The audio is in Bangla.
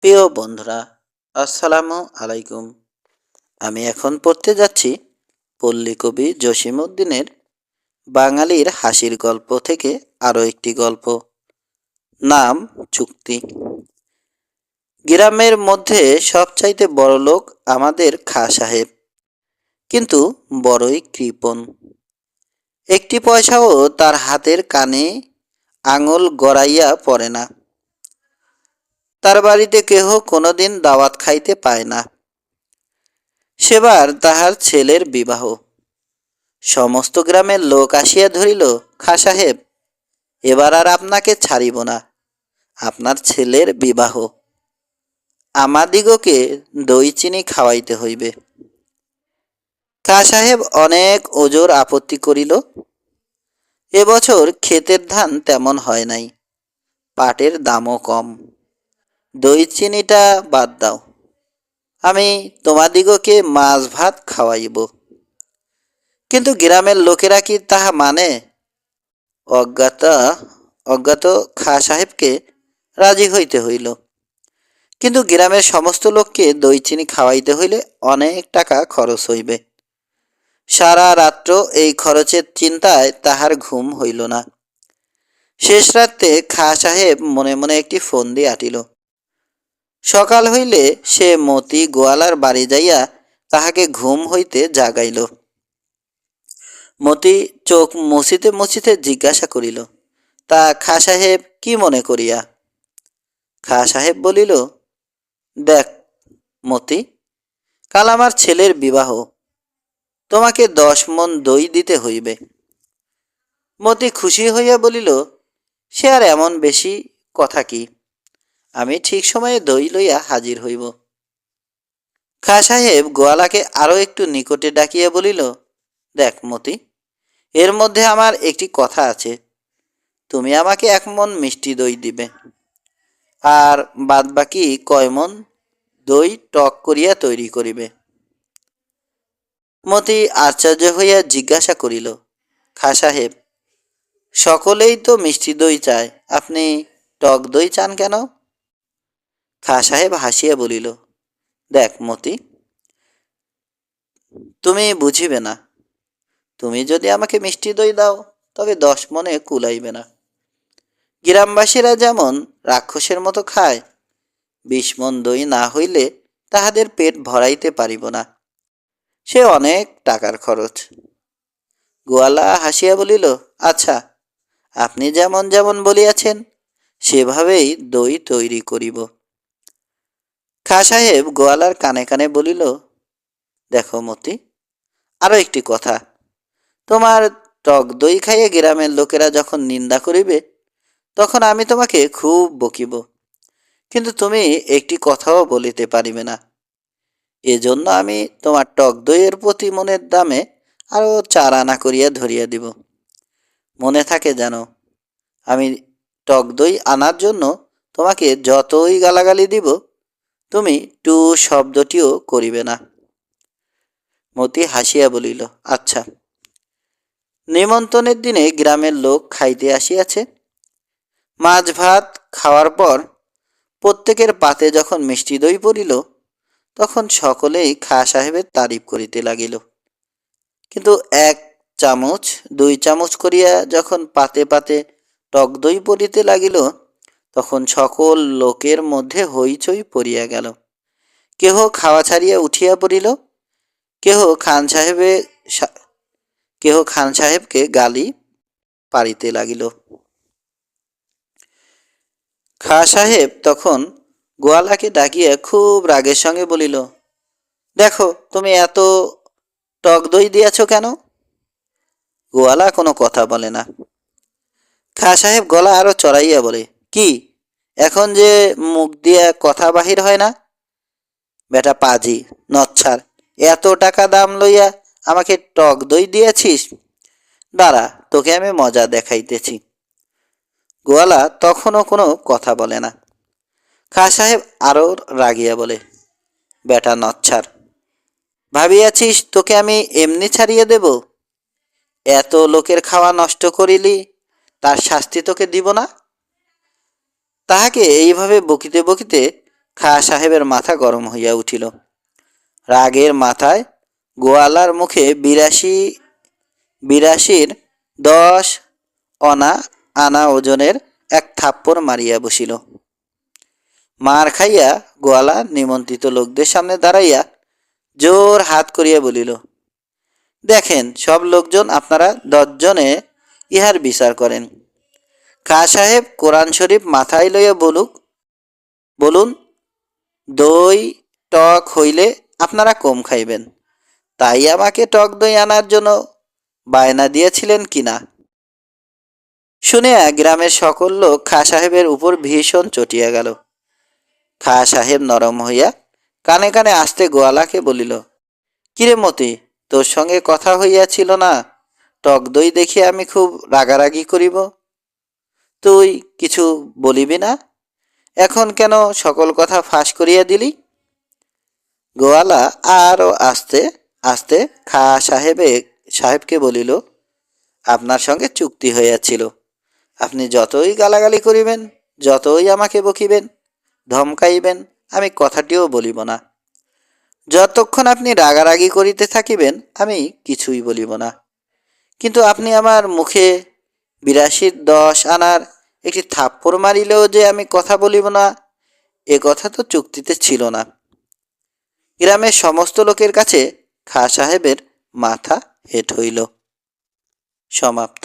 প্রিয় বন্ধুরা, আসসালামু আলাইকুম। আমি এখন পড়তে যাচ্ছি পল্লী কবি জসিমউদ্দিনের বাঙালির হাসির গল্প থেকে আরও একটি গল্প। নাম চুক্তি। গ্রামের মধ্যে সবচাইতে বড়লোক আমাদের খাঁ সাহেব, কিন্তু বড়ই কৃপণ। একটি পয়সাও তার হাতের কানে আঙুল গড়াইয়া পড়ে না। তার বাড়িতে কেহ কোনোদিন দাওয়াত খাইতে পায় না। সেবার তাহার ছেলের বিবাহ। সমস্ত গ্রামের লোক আসিয়া ধরিল, খাঁ সাহেব, এবার আর আপনাকে ছাড়িব না, আপনার ছেলের বিবাহ, আমাদিগকে দই চিনি খাওয়াইতে হইবে। খাঁ সাহেব অনেক ওজোর আপত্তি করিল। এবছর ক্ষেতের ধান তেমন হয় নাই, পাটের দামও কম, দই চিনিটা বাদ দাও, আমি তোমাদিগকে মাছ ভাত খাওয়াইব। কিন্তু গ্রামের লোকেরা কি তাহা মানে? অজ্ঞাত অজ্ঞাত খাঁ সাহেবকে রাজি হইতে হইল। কিন্তু গ্রামের সমস্ত লোককে দই চিনি খাওয়াইতে হইলে অনেক টাকা খরচ হইবে। সারা রাত্র এই খরচের চিন্তায় তাহার ঘুম হইল না। শেষ রাত্রে খাঁ সাহেব মনে মনে একটি ফন্দি আঁটিল। সকাল হইলে সে মতি গোয়ালার বাড়ি যাইয়া তাহাকে ঘুম হইতে জাগাইল। মতি চোখ মুছিতে মুছিতে জিজ্ঞাসা করিল, তা খাঁ সাহেব কি মনে করিয়া? খাঁ সাহেব বলিল, দেখ মতি, কাল আমার ছেলের বিবাহ, তোমাকে 10 মণ দই দিতে হইবে। মতি খুশি হইয়া বলিল, সে আর এমন বেশি কথা কি, আমি ঠিক সময়ে দই লইয়া হাজির হইব। খাঁ সাহেব গোয়ালাকে আরও একটু নিকটে ডাকিয়া বলিল, দেখ মতি, এর মধ্যে আমার একটি কথা আছে, তুমি আমাকে 1 মণ মিষ্টি দই দিবে, আর বাদ বাকি কয় মণ দই টক করিয়া তৈরি করিবে। মতি আশ্চর্য হইয়া জিজ্ঞাসা করিল, খাঁ সাহেব, সকলেই তো মিষ্টি দই চায়, আপনি টক দই চান কেন? খাঁ সাহেব হাসিয়া বলিল, দেখ মতি, তুমি বুঝিবে না, তুমি যদি আমাকে মিষ্টি দই দাও তবে 10 মণে কুলাইবে না। গ্রামবাসীরা যেমন রাক্ষসের মতো খায়, 20 মণ দই না হইলে তাহাদের পেট ভরাইতে পারিব না, সে অনেক টাকার খরচ। গোয়ালা হাসিয়া বলিল, আচ্ছা, আপনি যেমন যেমন বলিয়াছেন সেভাবেই দই তৈরি করিব। খাঁ সাহেব গোয়ালার কানে কানে বলিল, দেখো মতি, আরও একটি কথা, তোমার টক দই খাইয়ে গ্রামের লোকেরা যখন নিন্দা করিবে তখন আমি তোমাকে খুব বকিব, কিন্তু তুমি একটি কথাও বলিতে পারিবে না। এজন্য আমি তোমার টক দইয়ের প্রতি মনের দামে আরও 4 আনা করিয়া ধরিয়া দিব। মনে থাকে যেন, আমি টক দই আনার জন্য তোমাকে যতই গালাগালি দিব, তুমি টু শব্দটিও করিবে না। মতি হাসিয়া বলিল, আচ্ছা। নিমন্ত্রণের দিনে গ্রামের লোক খাইতে আসিয়াছে। মাছ ভাত খাওয়ার পর প্রত্যেকের পাতে যখন মিষ্টি দই পড়িল তখন সকলেই খাঁ সাহেবের তারিফ করিতে লাগিল। কিন্তু 1 চামচ 2 চামচ করিয়া যখন পাতে পাতে টক দই পড়িতে লাগিল তখন সকল লোকের মধ্যে হইচই পড়িয়া গেল। কেহ খাওয়া ছাড়িয়া উঠিয়া পড়িল, কেহ খান সাহেবকে গালি পারিতে লাগিল। খাঁ সাহেব তখন গোয়ালাকে ডাকিয়া খুব রাগের সঙ্গে বলিল, দেখো তুমি এত টক দই দিয়াছ কেন? গোয়ালা কোনো কথা বলে না। খাঁ সাহেব গলা আরো চড়াইয়া বলে, কি এখন যে মুখ দিয়া কথা বাহির হয় না? বেটা পাজি, নচ্ছার, এত টাকা দাম লইয়া আমাকে টক দই দিয়েছিস, দাঁড়া, তোকে আমি মজা দেখাইতেছি। গোয়ালা তখনও কোনো কথা বলে না। খাঁ সাহেব আরো রাগিয়া বলে, বেটা নচ্ছার, ভাবিয়াছিস তোকে আমি এমনি ছাড়িয়ে দেব? এত লোকের খাওয়া নষ্ট করিলি, তার শাস্তি তোকে দিব না? তাহাকে এইভাবে বকিতে বকিতে খাঁ সাহেবের মাথা গরম হইয়া উঠিল। রাগের মাথায় গোয়ালার মুখে বিরাশির 10 অনা আনা ওজনের এক থাপ্পড় মারিয়া বসিল। মার খাইয়া গোয়ালা নিমন্ত্রিত লোকদের সামনে দাঁড়াইয়া জোর হাত করিয়া বলিল, দেখেন সব লোকজন আপনারা 10 জনে ইহার বিচার করেন। খাঁ সাহেব কোরআন শরীফ মাথায় লইয়া বলুন, দই টক হইলে আপনারা কম খাইবেন, তাই আমাকে টক দই আনার জন্য বায়না দিয়েছিলেন কিনা। শুনিয়া গ্রামের সকল লোক খাঁ সাহেবের উপর ভীষণ চটিয়া গেল। খাঁ সাহেব নরম হইয়া কানে কানে আস্তে গোয়ালাকে বলিল, কিরে মতি, তোর সঙ্গে কথা হইয়াছিল না টক দই দেখি আমি খুব রাগারাগি করিব, তুই কিছু বলিবি না, এখন কেন সকল কথা ফাঁস করিয়া দিলি। গোয়ালা আরও আস্তে আস্তে খাঁ সাহেবকে বলিল, আপনার সঙ্গে চুক্তি হইয়াছিল, আপনি যতই গালাগালি করিবেন, যতই আমাকে বকিবেন, ধমকাইবেন, আমি কথাটিও বলিব না। যতক্ষণ আপনি রাগারাগি করিতে থাকিবেন আমি কিছুই বলিব না। কিন্তু আপনি আমার মুখে 82 10 আনার একটি থাপ্পড় মারিলেও যে আমি কথা বলিব না, এ কথা তো চুক্তিতে ছিল না। গ্রামের সমস্ত লোকের কাছে খাঁ সাহেবের মাথা হেঁট হইল। সমাপ্ত।